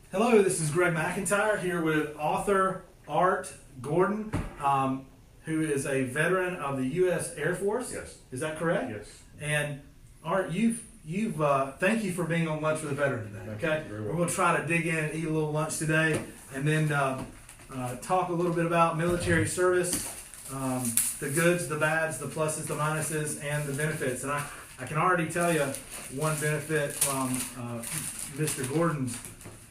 Hello, this is Greg McIntyre here with author Art Gordon, who is a veteran of the U.S. Air Force. Yes. Is that correct? Yes. And Art, thank you for being on Lunch with a Veteran today. Okay, we're going to try to dig in and eat a little lunch today, and then talk a little bit about military service, the goods, the bads, the pluses, the minuses, and the benefits. And I can already tell you one benefit from Mr. Gordon's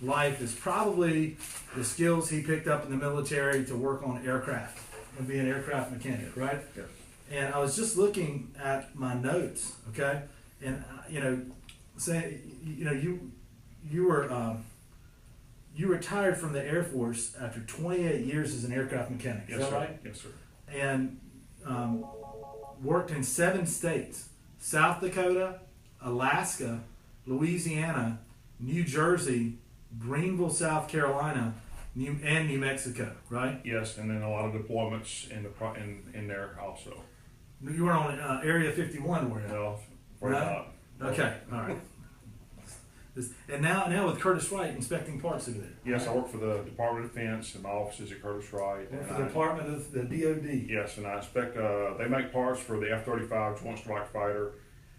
life is probably the skills he picked up in the military to work on aircraft and be an aircraft mechanic, right? Yes. And I was just looking at my notes, okay, and you retired from the Air Force after 28 years as an aircraft mechanic. Is that right? Yes, sir. And worked in 7 states: South Dakota, Alaska, Louisiana, New Jersey, Greenville, South Carolina, and New Mexico, right? Yes, and then a lot of deployments in there also. You were on Area 51, were you? No, No? Okay, all right. And now with Curtis Wright inspecting parts over there. Yes, I work for the Department of Defense, and my office is at Curtis Wright. Work for the Department of the DOD. Yes, and I inspect. They make parts for the F-35 Joint Strike Fighter.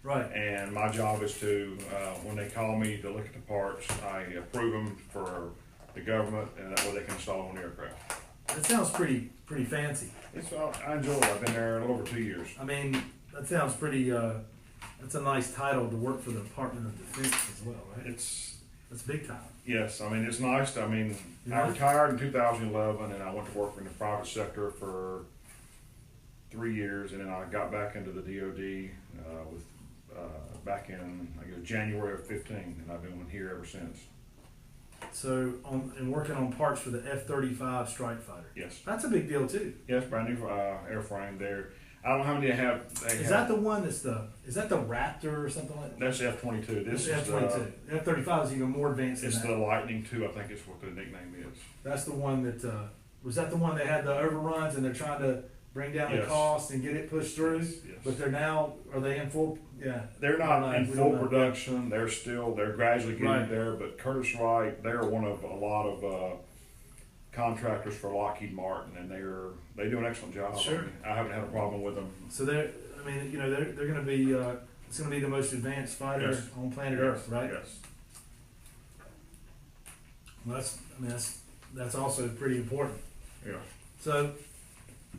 Right. And my job is to, when they call me to look at the parts, I approve them for the government, and that way they can install on the aircraft. That sounds pretty fancy. I enjoy it. I've been there a little over 2 years. I mean, that sounds pretty. That's a nice title to work for the Department of Defense as well, right? That's big time. Yes, I mean, it's nice. I mean, I retired in 2011, and I went to work in the private sector for 3 years, and then I got back into the DOD back in, I guess, January of 15, and I've been here ever since. So, working on parts for the F-35 Strike Fighter. Yes. That's a big deal too. Yes, brand new airframe there. I don't know how many they have. Is that the one is that the Raptor or something like that? That's F-22. This is F-22. F-35 is even more advanced than that. It's the Lightning II, I think is what the nickname is. That's the one that, was that the one that had the overruns and they're trying to bring down the cost and get it pushed through? Yes. But are they in full, yeah. They're not in full production. They're gradually getting there, but Curtis Wright, they're one of a lot of contractors for Lockheed Martin, and they do an excellent job. Sure. I haven't had a problem with them. So they're going to be, it's going to be the most advanced fighter on planet Earth, right? Yes. Well, that's also pretty important. Yeah. So,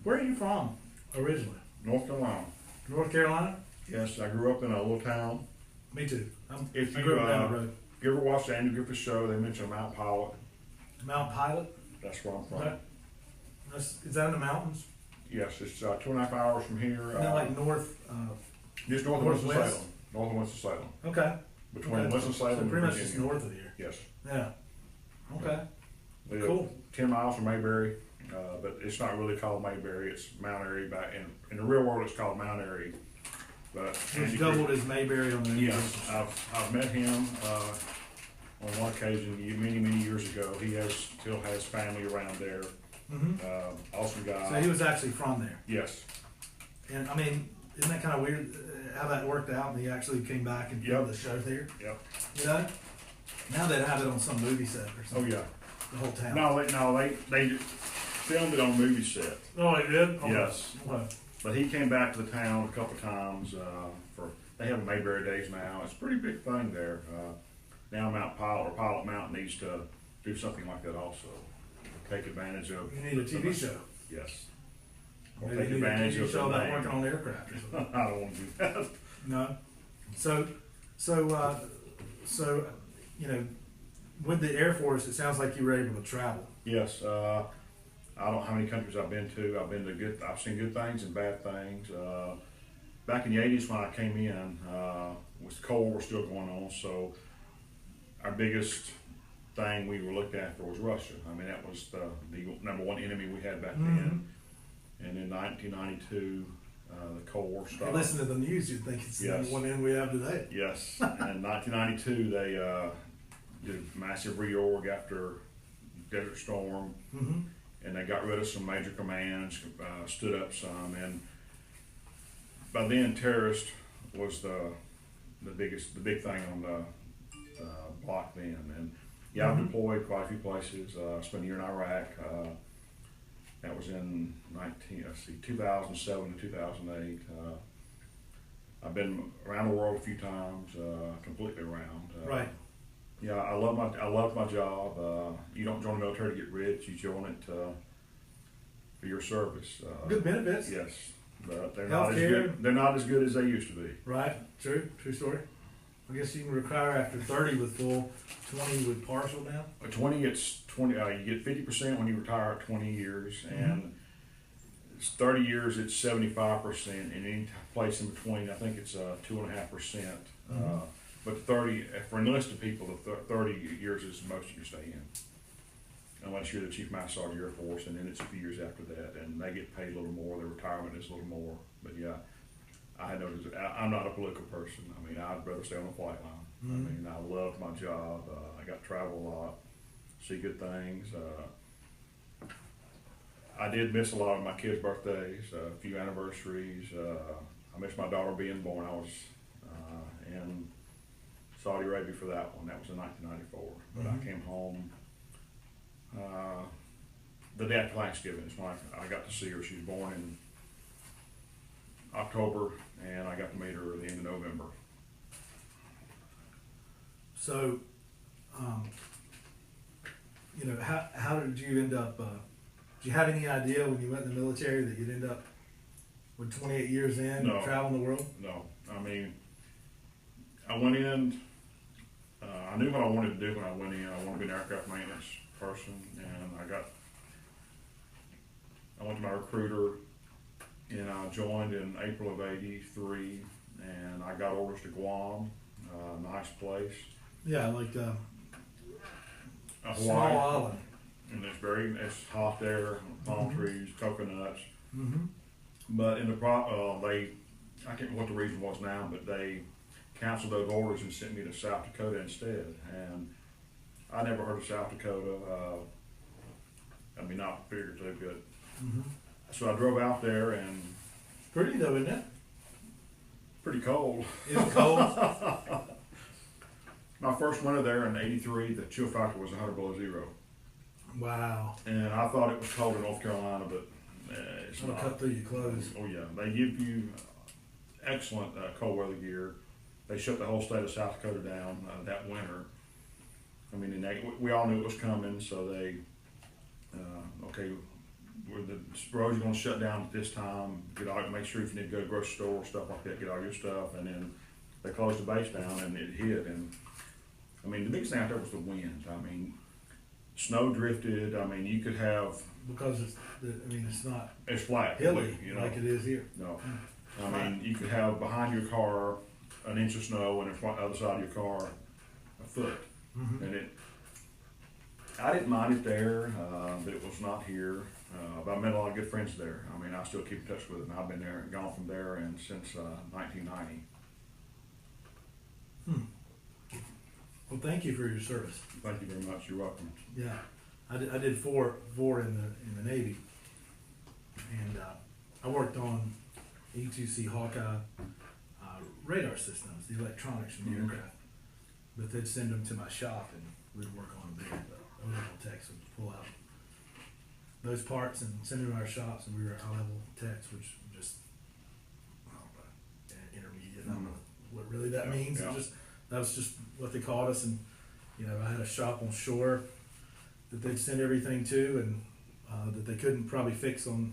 where are you from originally? North Carolina. North Carolina? Yes, I grew up in a little town. Me too. If I you grew up down the road. you ever watched the Andy Griffith show, they mentioned Mount Pilot. Mount Pilot? That's where I'm from. Okay. Is that in the mountains? Yes, it's 2.5 hours from here. Isn't that like north? Just north of Winston-Salem. North of Winston-Salem. Okay. Between Winston-Salem so and pretty much Virginia. just north of here. Yes. Yeah. Okay. We Cool. 10 miles from Mayberry, but it's not really called Mayberry. It's Mount Airy. In the real world, it's called Mount Airy. But He's doubled his Mayberry on the news. Yes, I've met him on one occasion many years ago. He still has family around there. Mm-hmm. Awesome guy. So he was actually from there. Yes. And I mean, isn't that kind of weird how that worked out? And he actually came back and filmed the show there. Yep. You know? Now they'd have it on some movie set or something. Oh yeah. The whole town. No, they filmed it on movie set. Oh, they did? Okay. Yes. Okay. But he came back to the town a couple of times they have Mayberry Days now. It's a pretty big thing there. Now Pilot Mountain needs to do something like that also. Take advantage of. You need a TV show. Yes. Maybe take you need advantage a TV of show the about name. working on aircraft or something. I don't want to do that. No. So with the Air Force, it sounds like you were able to travel. Yes. I don't know how many countries I've been to. I've seen good things and bad things. Back in the 80s when I came in, was the Cold War still going on, so our biggest thing we were looked after was Russia. I mean, that was the number one enemy we had back then. And in 1992, the Cold War started. If you listen to the news, you'd think it's the number one end we have today. Yes. And in 1992, they did a massive reorg after Desert Storm. Mm-hmm. And they got rid of some major commands, stood up some, and by then terrorist was the big thing on the block then, and Yeah, I've deployed quite a few places. Spent a year in Iraq. That was in 2007 to 2008. I've been around the world a few times, completely around. Right. Yeah, I love my job. You don't join the military to get rich. You join it for your service. Good benefits. Yes, but they're not as good. They're not as good as they used to be. Right. True story. I guess you can retire after 30 with full, 20 with partial now. 20, it's 20. You get 50% when you retire at 20 years, and it's 30 years. It's 75%, and any place in between, I think it's 2.5%. But 30 for enlisted people, the 30 years is the most you can stay in, unless you're the Chief Master Sergeant Air Force, and then it's a few years after that, and they get paid a little more. Their retirement is a little more, but yeah. I'm not a political person. I mean, I'd rather stay on the flight line. I mean, I love my job. I got to travel a lot, see good things. I did miss a lot of my kids' birthdays, a few anniversaries. I missed my daughter being born. I was in Saudi Arabia for that one. That was in 1994. But I came home the day after Thanksgiving. Is when I got to see her. She was born in October, and I got to meet her at the end of November. So, how did you end up, did you have any idea when you went in the military that you'd end up with 28 years in, traveling the world? No. I mean, I went in, I knew what I wanted to do when I went in. I wanted to be an aircraft maintenance person, and I went to my recruiter, and I joined in April of '83, and I got orders to Guam, nice place. Yeah, like Hawaii. small island. And it's hot there, palm trees, coconuts. But in the I can't remember what the reason was now, but they canceled those orders and sent me to South Dakota instead. And I never heard of South Dakota. I mean, not figuratively, but so I drove out there, and Pretty though, isn't it? pretty cold. Is it cold? My first winter there in '83, the chill factor was 100 below zero. Wow. And I thought it was cold in North Carolina, but it's It'll not. cut through your clothes. Oh yeah, they give you excellent cold weather gear. They shut the whole state of South Dakota down that winter. I mean, and we all knew it was coming, so they, okay, the roads are going to shut down at this time. Make sure if you need to go to the grocery store, stuff like that, get all your stuff. And then they closed the base down, and it hit. And I mean, the biggest thing out there was the wind. I mean, snow drifted. I mean, you could have, Because it's not it's flat, hilly like it is here. No, I mean, you could have behind your car an inch of snow, and in front, other side of your car, a foot. And I didn't mind it there, but it was not here. But I met a lot of good friends there. I mean, I still keep in touch with them. I've been there and gone from there and since 1990. Well, thank you for your service. Thank you very much. You're welcome. Yeah, I did four in the Navy, and I worked on E2C Hawkeye radar systems, the electronics from the aircraft. But they'd send them to my shop, and we'd work on them there. The O-level techs would pull out those parts and send them to our shops, and we were high-level techs, which just intermediate. I don't know what really that means. Yeah. That was just what they called us, and I had a shop on shore that they'd send everything to, and that they couldn't probably fix on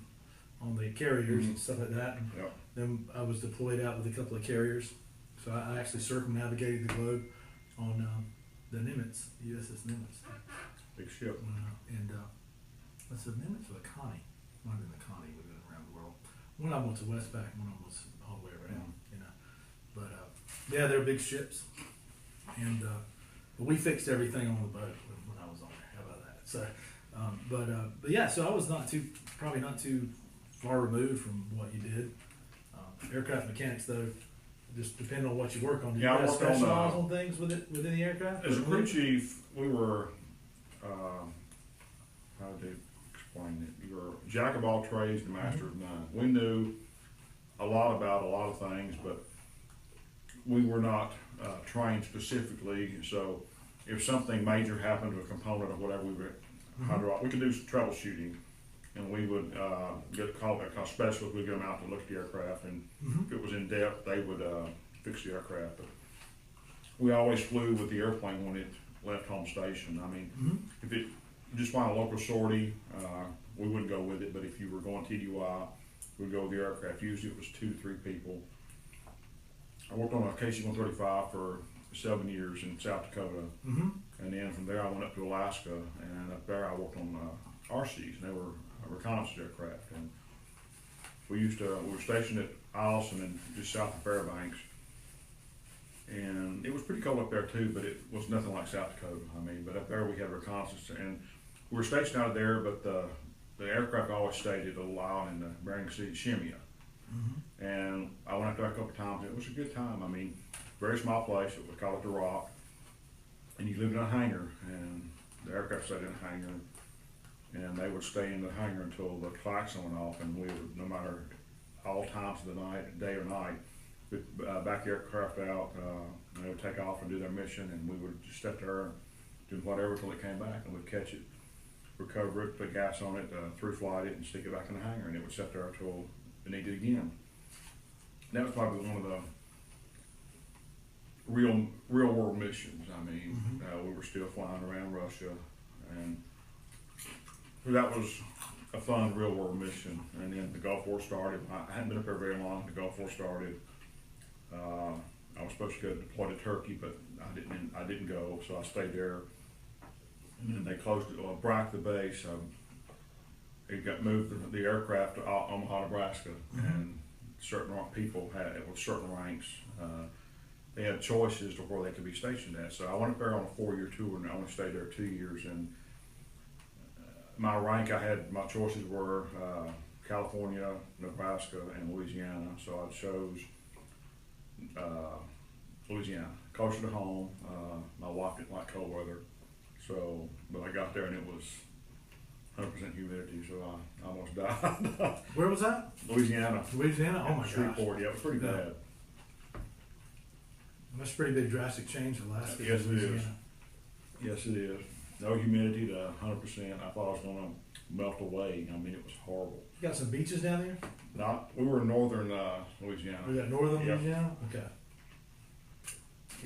the carriers and stuff like that. And then I was deployed out with a couple of carriers, so I actually circumnavigated the globe on the Nimitz, USS Nimitz. Big ship. And what's the Nimitz or the Connie? Might have been the Connie. We've been around the world. One of them was to Westpac, one of them was all the way around. But yeah, they're big ships, and but we fixed everything on the boat when I was on there. How about that? So, but yeah, so I was probably not too far removed from what you did. Aircraft mechanics, though, just depending on what you work on. Do you guys specialize on things within the aircraft? As a crew chief, we were, how do you explain it? You were jack of all trades and master of none. We knew a lot about a lot of things, but we were not trained specifically. So if something major happened to a component or whatever, we could do some troubleshooting, and we would get a call specialists. We'd get them out to look at the aircraft, and if it was in depth, they would fix the aircraft. But we always flew with the airplane when it left home station. I mean, if it just want a local sortie, we wouldn't go with it. But if you were going TDY, we'd go with the aircraft. Usually it was 2 to 3 people. I worked on a KC-135 for 7 years in South Dakota, and then from there I went up to Alaska, and up there I worked on RCs, and they were reconnaissance aircraft. And we were stationed at Eielson and just south of Fairbanks, and it was pretty cold up there too, but it was nothing like South Dakota. I mean, but up there we had reconnaissance, and we were stationed out of there, but the aircraft always stayed at a little island in Bering Sea, Shemia. And I went up there a couple of times, and it was a good time. I mean, very small place. It was called the Rock, and you lived in a hangar, and the aircraft stayed in a hangar, and they would stay in the hangar until the klaxon went off, and we would, no matter all times of the night, day or night, we'd back the aircraft out, and they would take off and do their mission, and we would just sit there doing whatever until it came back, and we'd catch it, recover it, put gas on it, through flight it, and stick it back in the hangar, and it would sit there until it needed it again. And that was probably one of the real world missions. I mean, we were still flying around Russia, and that was a fun real world mission. And then the Gulf War started. I hadn't been up there very long. The Gulf War started. I was supposed to go deploy to Turkey, but I didn't go, so I stayed there. And then they closed it, bracked the base. It got moved, the aircraft to Omaha, Nebraska, and certain people with certain ranks. They had choices to where they could be stationed at. So I went up there on a 4-year tour, and I only stayed there 2 years. And my rank, my choices were California, Nebraska, and Louisiana. So I chose Louisiana, closer to home. My wife didn't like cold weather, but I got there and it was 100% humidity, so I almost died. Where was that? Louisiana. Louisiana? Oh my gosh. Shreveport, yeah, it was pretty bad. That's a pretty big drastic change in Alaska. Yes, it is. Yes, it is. No humidity to 100%. I thought I was going to melt away. I mean, it was horrible. You got some beaches down there? We were in northern Louisiana. Was that northern Louisiana? Okay.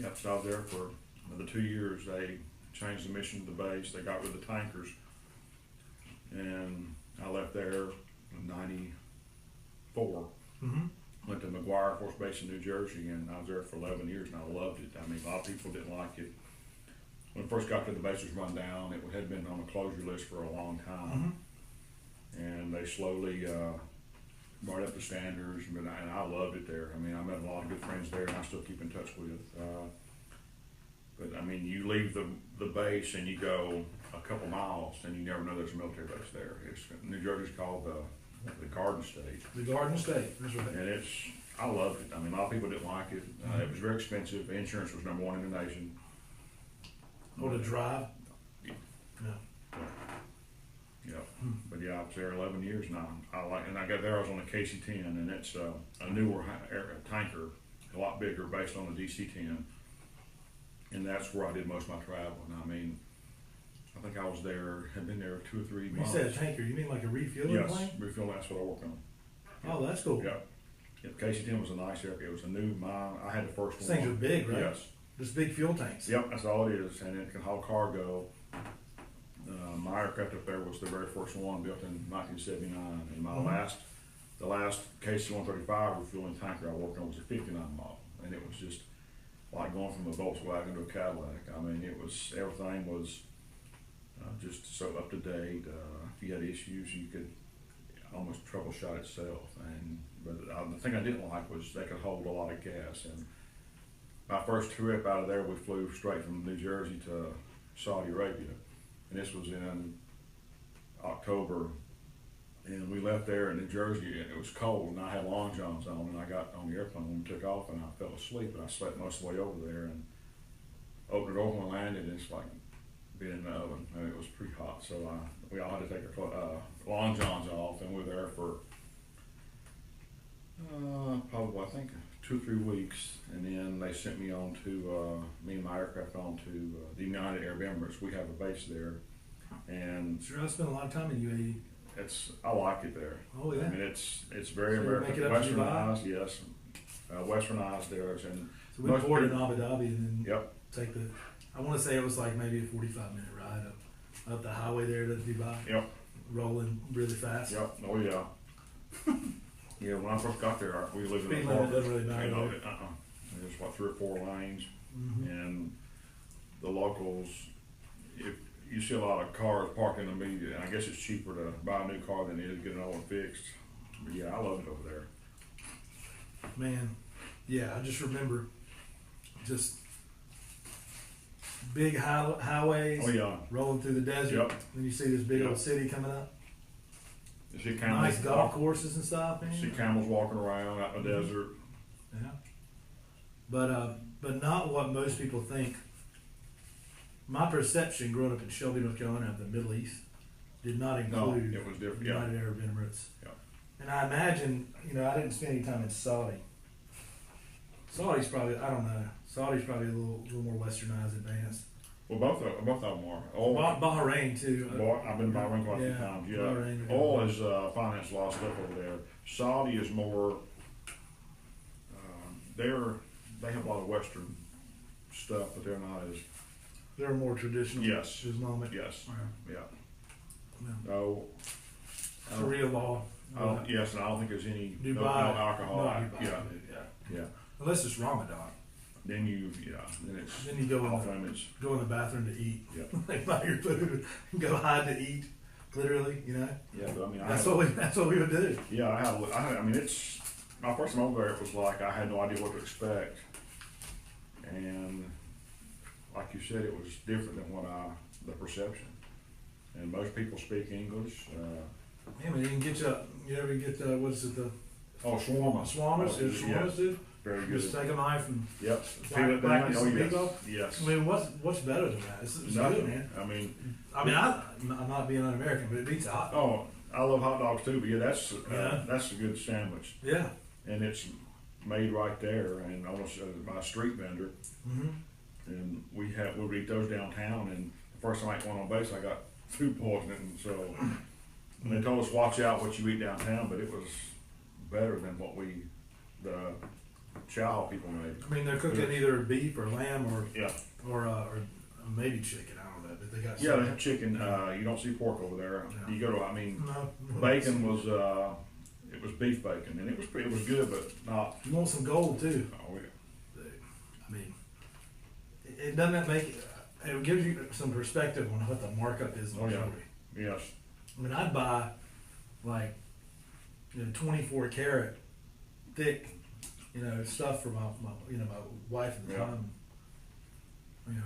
Yep, so I was there for the 2 years. They changed the mission of the base. They got rid of the tankers. And I left there in '94. Went to McGuire Air Force Base in New Jersey, and I was there for 11 years, and I loved it. I mean, a lot of people didn't like it. When I first got there, the base was run down. It had been on the closure list for a long time. And they slowly brought up the standards, and I loved it there. I mean, I met a lot of good friends there, and I still keep in touch with. But I mean, you leave the base and you go a couple miles, and you never know there's a military base there. New Jersey's called the Garden State. The Garden State, that's right. And I loved it. I mean, a lot of people didn't like it. It was very expensive. The insurance was #1 in the nation. Oh, to drive? Yeah. No. Yeah. But yeah, I was there 11 years, and I got there. I was on the KC-10, and it's a newer tanker, a lot bigger, based on the DC-10, and that's where I did most of my traveling. I mean, I think I was there, had been there 2 or 3 months. You said a tanker, you mean like a refueling plane? Yes, refueling, that's what I worked on. Oh, that's cool. Yeah. Yeah, the KC-10 was a nice aircraft. It was a new mine. I had the first These one. things are big, right? Yes. Just big fuel tanks. Yep, that's all it is, and it can haul cargo. My aircraft up there was the very first one built in 1979, and the last KC-135 refueling tanker I worked on was a 59 model, and it was just like going from a Volkswagen to a Cadillac. I mean, everything was just so up to date. If you had issues, you could almost troubleshoot itself. But the thing I didn't like was they could hold a lot of gas. And my first trip out of there, we flew straight from New Jersey to Saudi Arabia, and this was in October. And we left there in New Jersey, and it was cold, and I had long johns on, and I got on the airplane when we took off, and I fell asleep, and I slept most of the way over there, and opened the door when I landed, and it's like being in the oven. I mean, it was pretty hot, so we all had to take our long johns off, and we were there for probably, I think, 2 or 3 weeks, and then they sent me on to me and my aircraft on to the United Arab Emirates. We have a base there, and Sure, I spent a lot of time in UAE. I like it there. Oh yeah. I mean, it's very So American, make it up to Dubai? westernized, yes, westernized there, and So we most poured in people- Abu Dhabi and then yep, take the. I want to say it was like maybe a 45-minute ride up the highway there to Dubai. yep, Rolling really fast. yep, oh yeah. Yeah, when I first got there, we lived in Speed a limit apartment. doesn't really matter. You know, there. There's what 3 or 4 lanes, Mhm. and the locals, if you see a lot of cars parked in the media, and I guess it's cheaper to buy a new car than it is to get an old one fixed. But yeah, I love it over there. Man, yeah, I just remember just big highways Oh yeah, rolling through the desert. Yep. Then you see this big Yep. old city coming up. you see camels, Nice golf courses and stuff, man. see camels walking around out in the desert. Yeah. But not what most people think. My perception growing up in Shelby, North Carolina, of the Middle East did not No, include it was different. the Yeah, United Arab Emirates. Yeah. And I imagine, I didn't spend any time in Saudi. Saudi's probably, I don't know. Saudi's probably a little more westernized, advanced. well, both of them are. Oil, Bahrain too. I've been to Bahrain quite a few times. Yeah, Bahrain, oil is finance a lot of stuff over there. Saudi is more. They have a lot of Western stuff, but they're not as. They're more traditional. Yes. Islamic. Yes. Yeah. Yeah. Yeah. No. Sharia law. Yes, and I don't think there's any Dubai. no alcohol. No, Dubai, Yeah. yeah. Yeah. Unless it's Ramadan. Then it's. Then you go in off the, limits. go in the bathroom to eat. Yeah. Like buy your food and go hide to eat. Literally, Yeah, but I mean, That's what we would do. Yeah, I mean, it's my first time over there. It was like I had no idea what to expect, and like you said, it was different than the perception. And most people speak English. Yeah, man, you can get you ever get what is it, the Shawarma. shawarmas? Oh, Is yeah. shawarmas, dude? Very Just good. take a knife and Yep. black, black Oh, some yes. meatball. Yes. I mean, what's better than that? It's Nothing. good, man. I mean, I'm not being un-American, but it beats hot. oh, I love hot dogs too. But yeah, Yeah. that's a good sandwich, Yeah. and it's made right there, and almost by a street vendor. Mm-hmm. And we would eat those downtown. And the first time I ate one on base, I got food poisoning. And so, and they told us watch out what you eat downtown, but it was better than what the chow people made. I mean, they're cooking either beef or lamb Yeah, or maybe chicken. I don't know, but they got yeah, they have chicken. You don't see pork over there. No. You go to, I mean, No. bacon was it was beef bacon, and it was good, but not. You want some gold too? Oh yeah. I mean, it doesn't make it gives you some perspective on what the markup is on Oh, yeah. jewelry. Yes. I mean, I'd buy like 24 karat thick, stuff for my my wife at the Yeah. time, and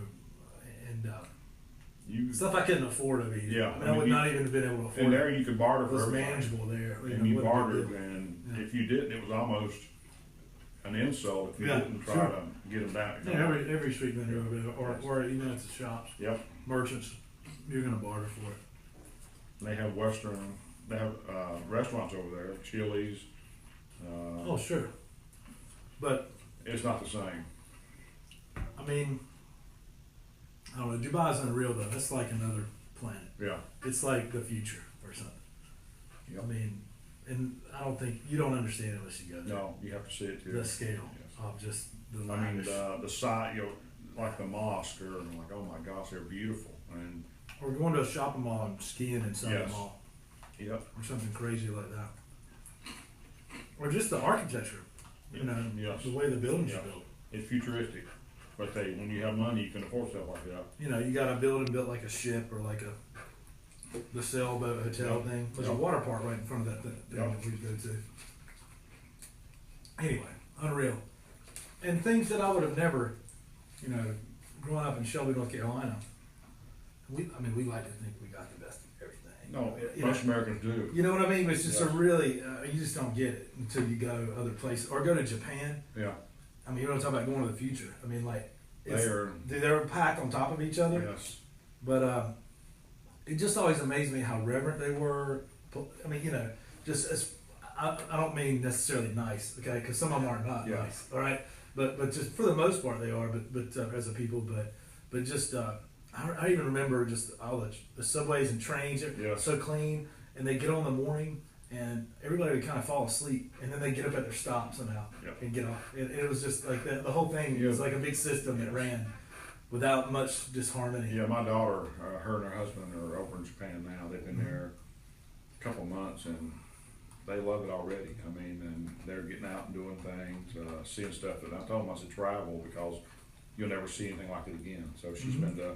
You stuff I couldn't afford over here. Yeah, I, mean, I I mean, would you- not even have been able to afford and it. there you could barter It for was everything. manageable there. And you wasn't a big bartered, deal. and Yeah. if you didn't, it was almost an insult if you Yeah, didn't try sure. to get them down. Yeah, every street vendor over there, or even at the shops, Yep. merchants, you're gonna barter for it. They have restaurants over there, Chili's. Oh, sure. But It's not the same. I mean, I don't know. Dubai's unreal though. That's like another planet. Yeah. It's like the future or something. Yep. I mean, and I don't think you don't understand unless you go there. No, you have to see it too. The scale Yes. of just the I mean, lavish. the side, like the mosque, or like, oh my gosh, they're beautiful. And Or going to a shopping mall and skiing inside Yes. the mall yep. or something crazy like that. Or just the architecture. Yes. The way the buildings Yeah. are built. It's futuristic. But when you have money, you can afford stuff like that. You got a building built like a ship or like the sailboat hotel Yeah. thing. There's a Yeah. water park right in front of that thing Yeah. that we go to. Anyway, unreal. And things that I would have never, growing up in Shelby, North Carolina, we like to think we got the best of everything. No, You most know, Americans do. you know what I mean? It's just Yes. a really, you just don't get it until you go other places or go to Japan. Yeah. I mean, you want to talk about going to the future. I mean, like, they're packed on top of each other. Yes. But it just always amazed me how reverent they were. I mean, just as I don't mean necessarily nice, okay, because some of them are not Yeah. nice, all right, but just for the most part they are, but as a people, but just I even remember just all the subways and trains are Yes. so clean, and they get on in the morning and everybody would kind of fall asleep, and then they get up at their stop somehow Yep. and get off. It was just like the whole thing was like a big system that ran without much disharmony. Yeah, my daughter, her and her husband are over in Japan now. They've been there a couple months, and they love it already. I mean, and they're getting out and doing things, seeing stuff that I told them I said travel because you'll never see anything like it again. So she's been to,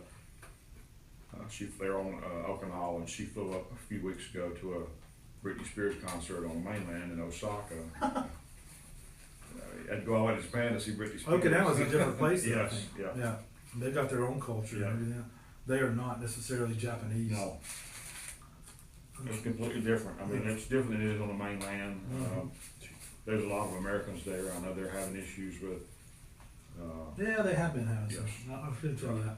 they're on Okinawa, and she flew up a few weeks ago to a Britney Spears concert on the mainland in Osaka. I'd go all the way to Japan to see Britney Spears. Okinawa's a different place, though, I Yes, think. yeah. They've got their own culture Yeah. and everything. They are not necessarily Japanese. No. It's completely different. I mean, it's different than it is on the mainland. There's a lot of Americans there. I know they're having issues with. Yeah, they have been having Yes. some. I've been through that.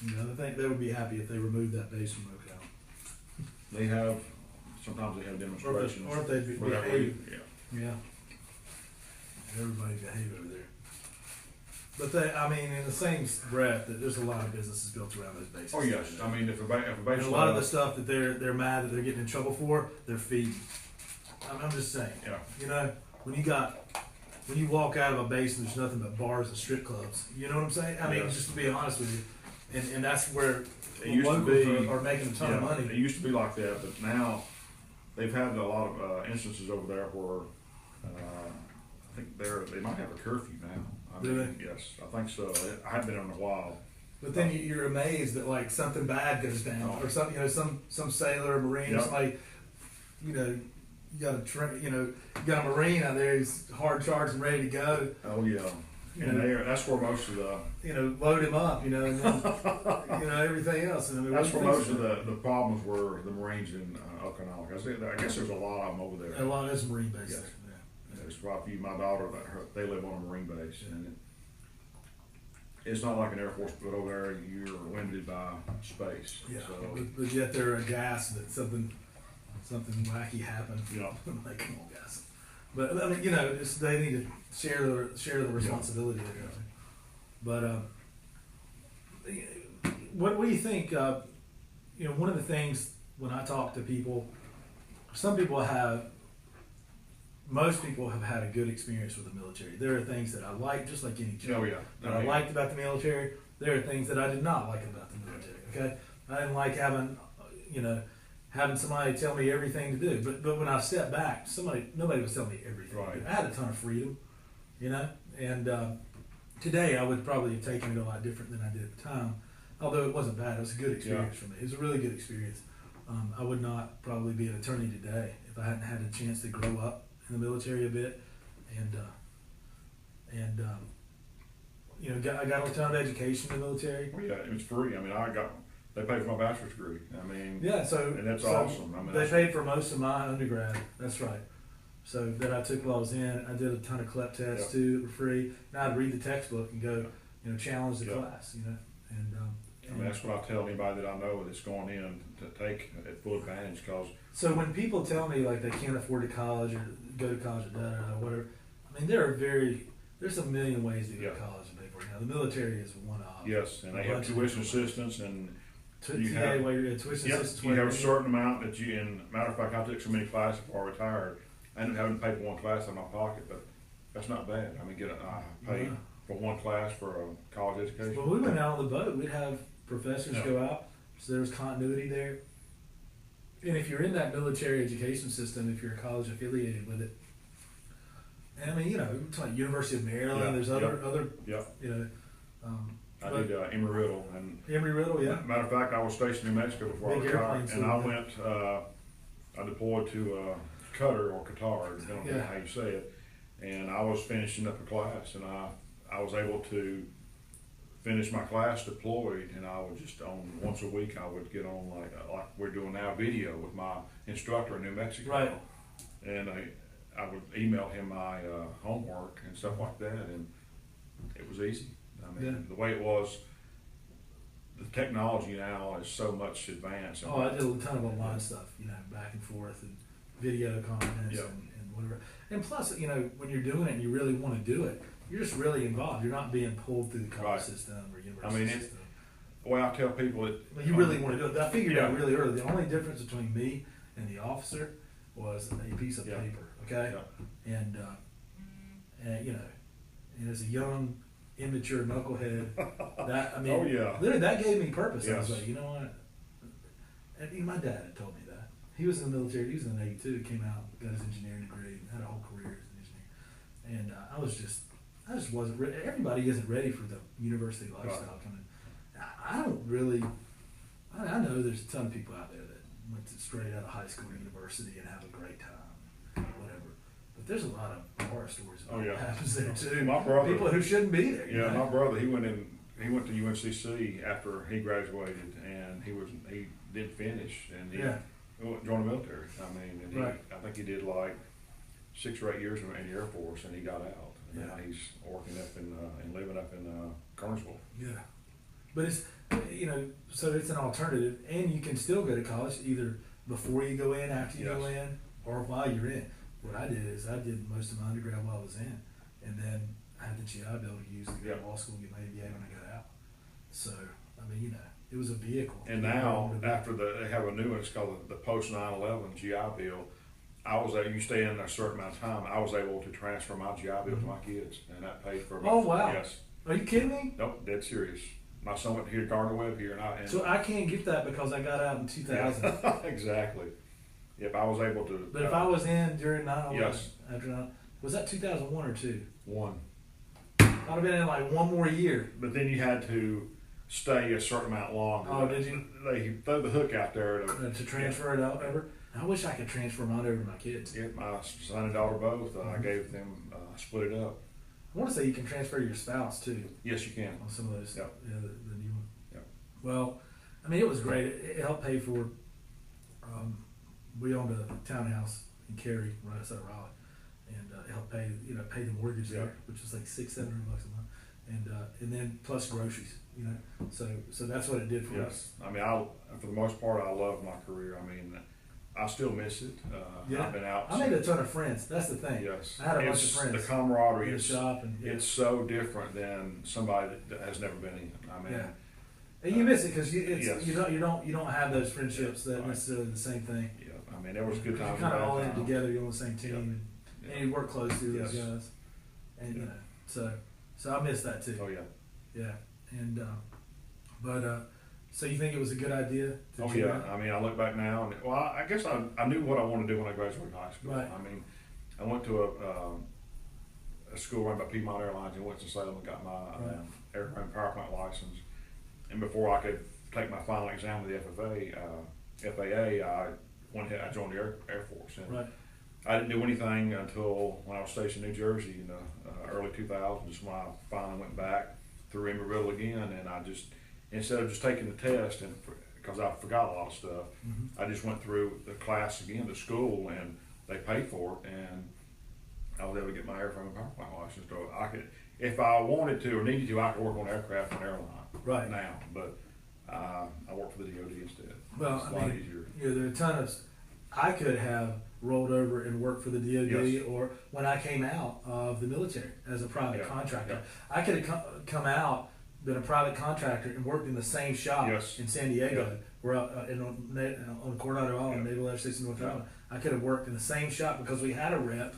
You know, I think they would be happy if they removed that base from Okinawa. They have, sometimes they have demonstrations. Or if they for that behave. reason. Yeah. Yeah. Everybody behave over there. But they, I mean, in the same breath, that there's a lot of businesses built around those bases. Oh, yes. I mean, if a base. And a lot of the stuff that they're mad that they're getting in trouble for, they're feeding. I'm just saying. Yeah. You know, when you walk out of a base and there's nothing but bars and strip clubs, you know what I'm saying? I mean, Yes. just to be honest with you, and that's where It used to locals be- are making a ton of money. It used to be like that, but now they've had a lot of instances over there where I think they might have a curfew now. I Do mean, yes, I think so. I haven't been in a while. But then you're amazed that like something bad goes down, or some, you know, some sailor or marine, Yep. somebody, you know, you got a marine out there who's hard charged and ready to go. Oh yeah, You and know, that's where most of the you know, load him up, you know, and then, you know, everything else. And I mean, that's what where do you most think of the problems were the Marines in Okinawa. I guess there's a lot of them over there. a lot of this marine base. Yes. Yeah. There's quite a few. My daughter, they live on a Marine base, and it's not like an Air Force, but over there you're limited by space. Yeah, So, but yet they're aghast that something wacky happened. Yeah. Like, come on, guys. But I mean, you know, they need to share the responsibility there. But what do you think? You know, one of the things when I talk to people, most people have had a good experience with the military. There are things that I like, just like any job. oh yeah, That I liked about the military. There are things that I did not like about the military. Okay, I didn't like having somebody tell me everything to do. But when I stepped back, nobody was telling me everything. Right. I had a ton of freedom, you know. And today I would probably have taken it a lot different than I did at the time. Although it wasn't bad, it was a good experience for me. It was a really good experience. I would not probably be an attorney today if I hadn't had a chance to grow up in the military a bit, and you know, I got a ton of education in the military. well, yeah, it was free. I mean, they paid for my bachelor's degree. I mean, Yeah, so and that's so awesome. I mean, they paid for most of my undergrad. That's right. So that I took while I was in. I did a ton of CLEP tests too that were free. Now I'd read the textbook and go, you know, challenge the class, you know, and. I mean, that's what I tell anybody that I know that's going in to take at full advantage. Because So when people tell me like they can't afford to college or go to college or whatever, I mean there's a million ways to go to college and pay for it. Now the military is one of. yes, and a they have bunch of tuition different ways. assistance and. Tuition assistance. You have a certain amount that you, and matter of fact, I took so many classes before I retired, I ended up having to pay for one class in my pocket, but that's not bad. I mean, I paid for one class for a college education. When we went out on the boat, we'd have professors go out, so there was continuity there. And if you're in that military education system, if you're a college affiliated with it, and I mean, you know, it's like University of Maryland, there's other, Yeah, you know. I did Embry-Riddle, and Embry-Riddle, yeah. matter of fact, I was stationed in Mexico before I Big retired, airplane and I school, went, I deployed to Qatar or Qatar, depending on how you say it, and I was finishing up a class, and I was able to finish my class deployed, and I would just once a week I would get on like we're doing now video with my instructor in New Mexico, Right. and I would email him my homework and stuff like that, and it was easy. I mean, the way it was, the technology now is so much advanced. Oh, I did a ton of online stuff, you know, back and forth and video comments whatever. And plus, you know, when you're doing it and you really want to do it, you're just really involved. You're not being pulled through the college Right. system or I university mean, system. well, I tell people that But you really want to do it. I figured out Yeah. really early. The only difference between me and the officer was a piece of Yeah. paper. Okay, and you know, and as a young, immature knucklehead, that I mean, Oh, yeah. literally that gave me purpose. I was Yes. like, you know what? And even my dad had told me that. He was in the military. He was in the Navy too. Came out, got his engineering degree, had a whole career as an engineer. And I just wasn't ready. Everybody isn't ready for the university lifestyle coming. I don't really. I know there's a ton of people out there that went straight out of high school or university and have a great time, whatever. But there's a lot of horror stories about what happens there too. My brother, people who shouldn't be there. Yeah, my brother, he went to UNCC after he graduated, and he didn't finish, and he joined the military. I mean, and I think he did like 6 or 8 years in the Air Force, and he got out. And now he's working up and living up in Kernersville. Yeah, but it's, you know, so it's an alternative, and you can still go to college either before you go in, after you go in, or while you're in. What I did is I did most of my undergrad while I was in, and then I had the GI Bill to use to go to law school and get my ABA when I got out. So, I mean, you know, it was a vehicle. And now, after they have a new one, it's called the post 9/11 GI Bill. You stay in a certain amount of time. I was able to transfer my GI Bill to my kids, and that paid for. Oh wow! Yes. Are you kidding me? Nope, dead serious. My son went here to Gardner Webb here, and so I can't get that because I got out in 2000. Exactly. If I was able to. But if I was in during 9/11, yes. after 9, was that 2001 or 2? 1. I'd have been in like one more year. But then you had to stay a certain amount longer. Oh, did you? They throw the hook out there to transfer it out over. I wish I could transfer mine over to my kids. Yeah, my son and daughter both. I gave them split it up. I want to say you can transfer your spouse too. Yes, you can. On some of those. Yep. Yeah, the new one. Yep. Well, I mean, it was great. It helped pay for. We owned a townhouse in Cary, right outside of Raleigh, and it helped pay the mortgage there, which was like $600-700 a month, and then plus groceries, you know. So that's what it did for us. I mean, for the most part, I love my career. I mean, I still miss it. I've been out. I made a ton of friends. That's the thing. Yes, I had a bunch of friends. The camaraderie in the shop, and it's so different than somebody that has never been in. I mean, and you miss it because you don't have those friendships that necessarily the same thing. Yeah, I mean, there was good times. You're kind of all in together. You're on the same team, and you work closely with those guys. And you know, so I miss that too. Oh yeah. Yeah, and so you think it was a good idea? Oh yeah. I mean, I look back now, and I guess I knew what I wanted to do when I graduated high school. Right. I mean, I went to a school run by Piedmont Airlines in Winston-Salem and got my airframe power plant license. And before I could take my final exam with the FAA, I joined the Air Force. And I didn't do anything until when I was stationed in New Jersey in the early 2000s, just when I finally went back through Embry-Riddle again, and I just, instead of just taking the test, and because I forgot a lot of stuff, I just went through the class again to school, and they paid for it, and I was able to get my airframe and power plant license. So I could, if I wanted to or needed to, I could work on aircraft and airline now, but I work for the DoD instead. Well, it's a lot easier. You know, there are a ton of. I could have rolled over and worked for the DoD, or when I came out of the military as a private contractor, I could have come out, been a private contractor, and worked in the same shop in San Diego, where on Coronado Island, Naval Air Station, North Carolina. I could have worked in the same shop because we had a rep.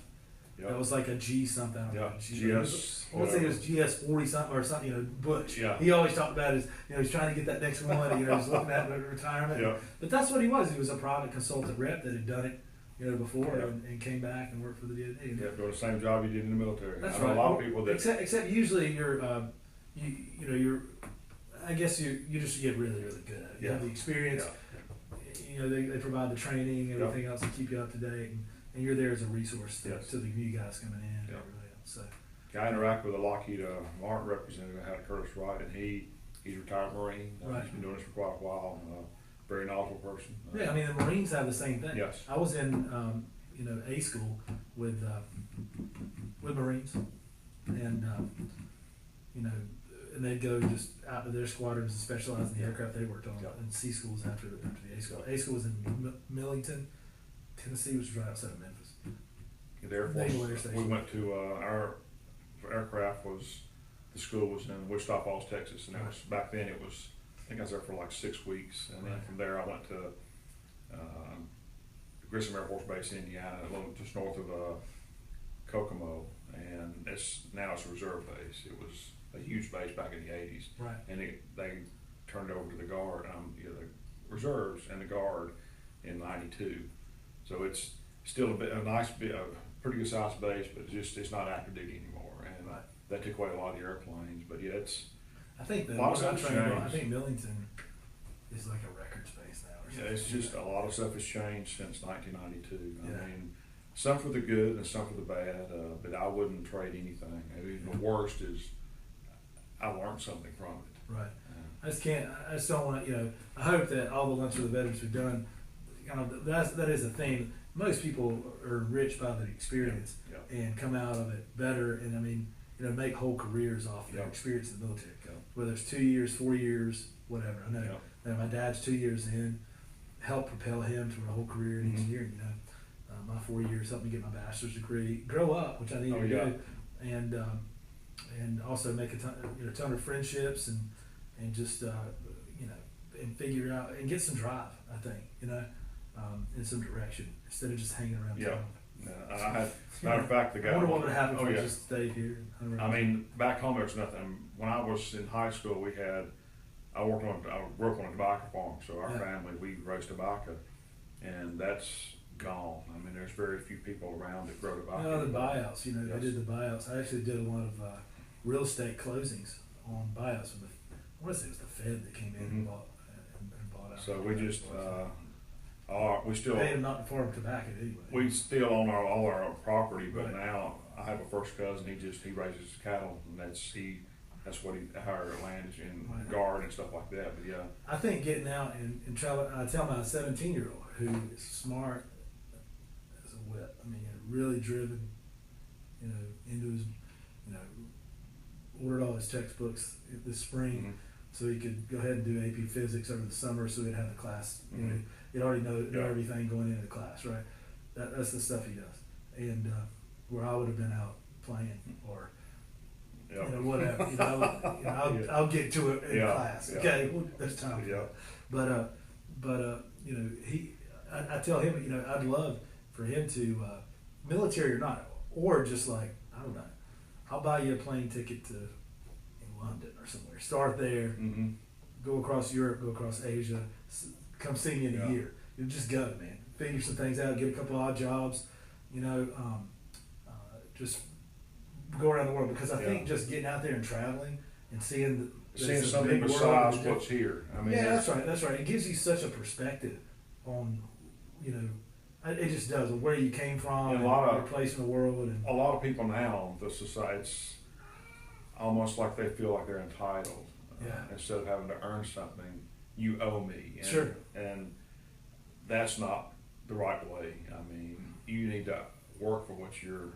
That was like a G something. I don't know. GS. I want to say it was GS 40 something or something. You know, Butch. Yeah. He always talked about his. You know, he's trying to get that next one. You know, he's looking at retirement. Yeah. But that's what he was. He was a private consultant rep that had done it, you know, before and came back and worked for the DoD. Yeah, doing the same job you did in the military. That's I know right. a lot of people that. Except usually you're, you're. I guess you just get really good at it. You have the experience. You know, they provide the training and everything else to keep you up to date. And you're there as a resource to the new guys coming in and everybody else. So I interacted with a Lockheed Martin representative I had, Curtis Wright, and he's a retired Marine. He's been doing this for quite a while. Very knowledgeable person. I mean, the Marines have the same thing. Yes. I was in A school with Marines, and and they'd go just out to their squadrons and specialize in the aircraft they worked on. And C schools after the A school. A school was in Millington, Tennessee, which is right outside of Memphis. the Air Force. Naval Air Station. We went to our aircraft was the school was in Wichita Falls, Texas, and it was back then. It was I think I was there for like 6 weeks, and then from there I went to Grissom Air Force Base in Indiana, a little just north of Kokomo, and now it's a reserve base. It was a huge base back in the 80s, Right. and they turned it over to the Guard, the reserves and the Guard in '92. So it's still a nice bit, a pretty good sized base, but it's not active duty anymore, and that took away a lot of the airplanes. But yeah, I think a lot of stuff's changed. I think Millington is like a record space now. Or something. Yeah, it's just a lot of stuff has changed since 1992. Yeah. I mean, some for the good and some for the bad, but I wouldn't trade anything. I mean, the worst is I learned something from it. Right. I just don't want to, I hope that all the lunch for the veterans we've done, that is a thing. Most people are enriched by the experience and come out of it better, and I mean, make whole careers off their experience in the military. Whether it's 2 years, 4 years, whatever. I know that my dad's 2 years in, helped propel him to a whole career in engineering. My 4 years helped me get my bachelor's degree, grow up, which I needed to do, and also make a ton of friendships and just and figure out and get some drive. I think in some direction instead of just hanging around town. I had, matter of fact, the guy. I wonder what would happen if I just stayed here. I mean, back home there's nothing. When I was in high school, I worked on a tobacco farm, so our family we raised tobacco, and that's gone. I mean, there's very few people around that grow tobacco. The buyouts, they did the buyouts. I actually did a lot of real estate closings on buyouts. I want to say it was the Fed that came in and bought out. So we just. We still paid them not to farm tobacco anyway. We still own all our property, but now I have a first cousin. He raises cattle, and that's what our land is in Guard and stuff like that. But I think getting out and traveling. I tell my 17-year-old who is smart as a whip. I mean, really driven. Into his, ordered all his textbooks this spring. So he could go ahead and do AP Physics over the summer, so he'd have the class. He'd already know everything going into the class, right? That's the stuff he does. And where I would have been out playing or whatever. I'll get to it in class. Okay, that's time. But I tell him, I'd love for him to, military or not, or just like I don't know, I'll buy you a plane ticket to London or somewhere. Start there, go across Europe, go across Asia, come see me in a year. You just go, man. Figure some things out, get a couple odd jobs, just go around the world, because I think just getting out there and traveling and seeing something besides what's here. I mean, that's right. It gives you such a perspective on, it just does, where you came from, and your place in the world. And a lot of people now, the society's almost like they feel like they're entitled. Instead of having to earn something, you owe me. And that's not the right way. I mean, you need to work for what you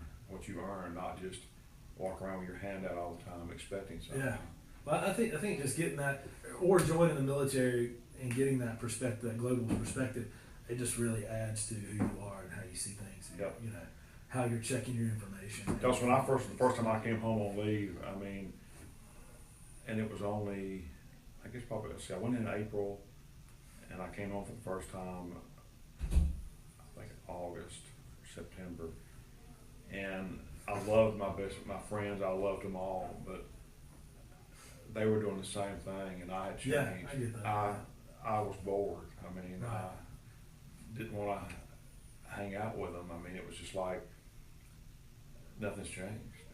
earn, not just walk around with your hand out all the time expecting something. Yeah. Well, I think just getting that, or joining the military and getting that perspective, that global perspective, it just really adds to who you are and how you see things. And, how you're checking your information. Because when the first time I came home on leave, I mean, and it was only, I guess probably, I went in April, and I came home for the first time, I think August or September, and I loved my friends, I loved them all, but they were doing the same thing, and I had changed. Yeah, I get that. I was bored. I mean, I didn't want to hang out with them. I mean, it was just like, nothing's changed.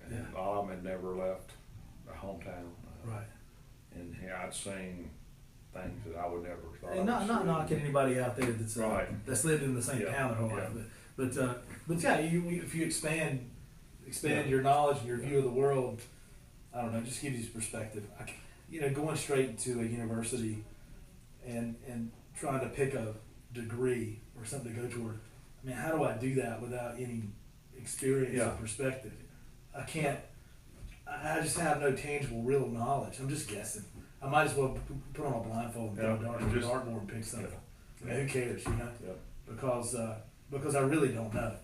And a lot of them had never left their hometown. And here I'd seen things that I would never have thought. And not knocking anybody out there that's lived in the same town their whole life, but if you expand your knowledge and your view of the world, I don't know, it just gives you perspective. Going straight into a university and trying to pick a degree or something to go toward. I mean, how do I do that without any experience or perspective? I can't. I just have no tangible, real knowledge. I'm just guessing. I might as well put on a blindfold and go to the dartboard and pick something. Who cares, Because I really don't know.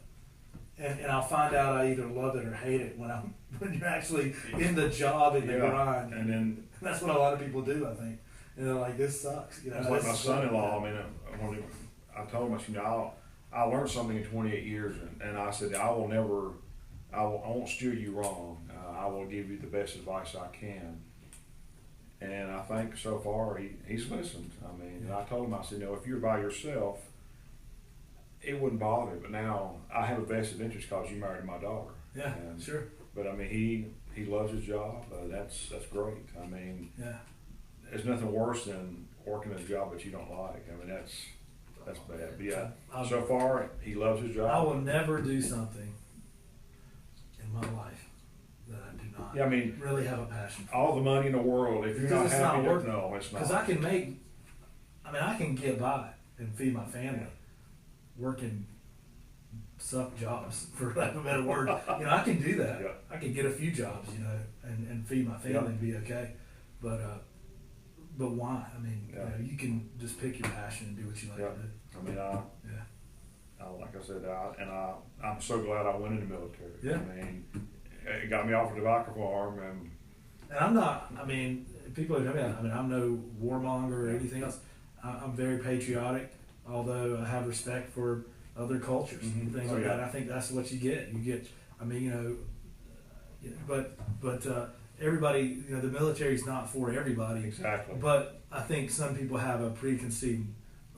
and I'll find out I either love it or hate it when you're actually in the job and the grind. And then that's what a lot of people do, I think. And they're like, this sucks. You know, it's like my son-in-law. I mean, when I told him, I said, I learned something in 28 years, and I said, I won't steer you wrong. I will give you the best advice I can. And I think so far he's listened. I mean, I told him, I said, if you're by yourself, it wouldn't bother me. But now I have a vested interest because you married my daughter. Yeah, sure. But I mean, he loves his job. That's great. I mean, there's nothing worse than working a job that you don't like. I mean, that's bad. But yeah, so far he loves his job. I will never do something in my life that I do not. Yeah, I mean, really have a passion for. All the money in the world, if you're not happy, no, it's not. Because I can get by and feed my family working suck jobs, for lack of a better word. I can do that. Yeah. I can get a few jobs, and feed my family and be okay. But why? I mean, you can just pick your passion and do what you like to do. I mean, like I said, I'm so glad I went in the military. Yeah. I mean, it got me off the tobacco farm, and I'm not. I mean, people who know me, I mean, I'm no warmonger or anything else. I'm very patriotic, although I have respect for other cultures and things like that. I think that's what you get. I mean, but everybody, the military is not for everybody. Exactly. But I think some people have a preconceived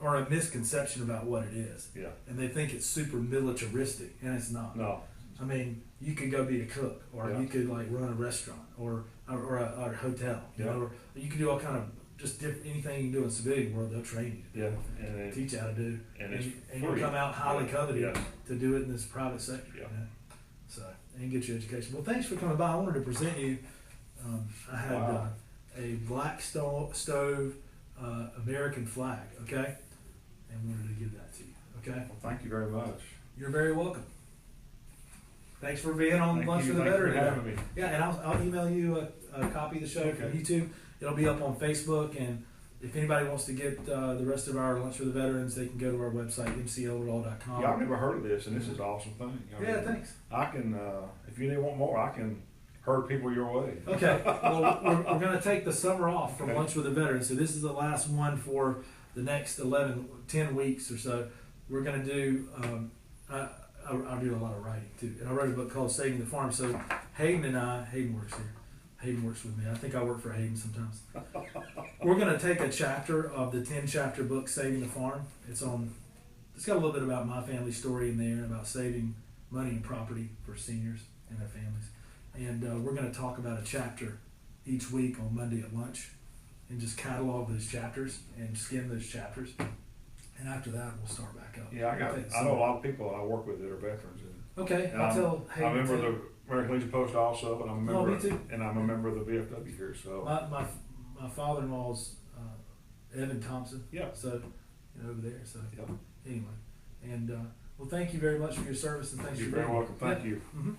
or a misconception about what it is. Yeah. And they think it's super militaristic, and it's not. No. I mean, you could go be a cook, or you could like run a restaurant, or a hotel. Or you could do all kind of just anything you can do in the civilian world. They'll train you. And teach you how to do. And you'll come out highly coveted to do it in this private sector. Yeah. So and get your education. Well, thanks for coming by. I wanted to present you. I had a black stove American flag. Okay, and wanted to give that to you. Okay. Well, thank you very much. You're very welcome. Thanks for being on Lunch for the Veteran. Thanks for having me. Yeah, and I'll email you a copy of the show from YouTube. It'll be up on Facebook, and if anybody wants to get the rest of our Lunch for the Veterans, they can go to our website, mcelderlaw.com. Yeah, I've never heard of this, and this is an awesome thing. Thanks. I can, if you want more, I can herd people your way. Okay. Well, we're going to take the summer off from Lunch with the Veterans, so this is the last one for the next 10 weeks or so. We're going to do, I do a lot of writing too, and I wrote a book called Saving the Farm. So Hayden works here. Hayden works with me. I think I work for Hayden sometimes. We're going to take a chapter of the 10-chapter book, Saving the Farm. It's got a little bit about my family story in there, about saving money and property for seniors and their families. And we're going to talk about a chapter each week on Monday at lunch, and just catalog those chapters and skim those chapters. And after that, we'll start back up. Yeah, I know a lot of people I work with that are veterans. Okay, I'll tell Hayden. I remember the American Legion Post also, and I'm a member of the VFW here. So my father-in-law's Evan Thompson. Yeah. So over there. So anyway, and well, thank you very much for your service, and thanks for being here. You're very welcome. Thank you. Mm-hmm.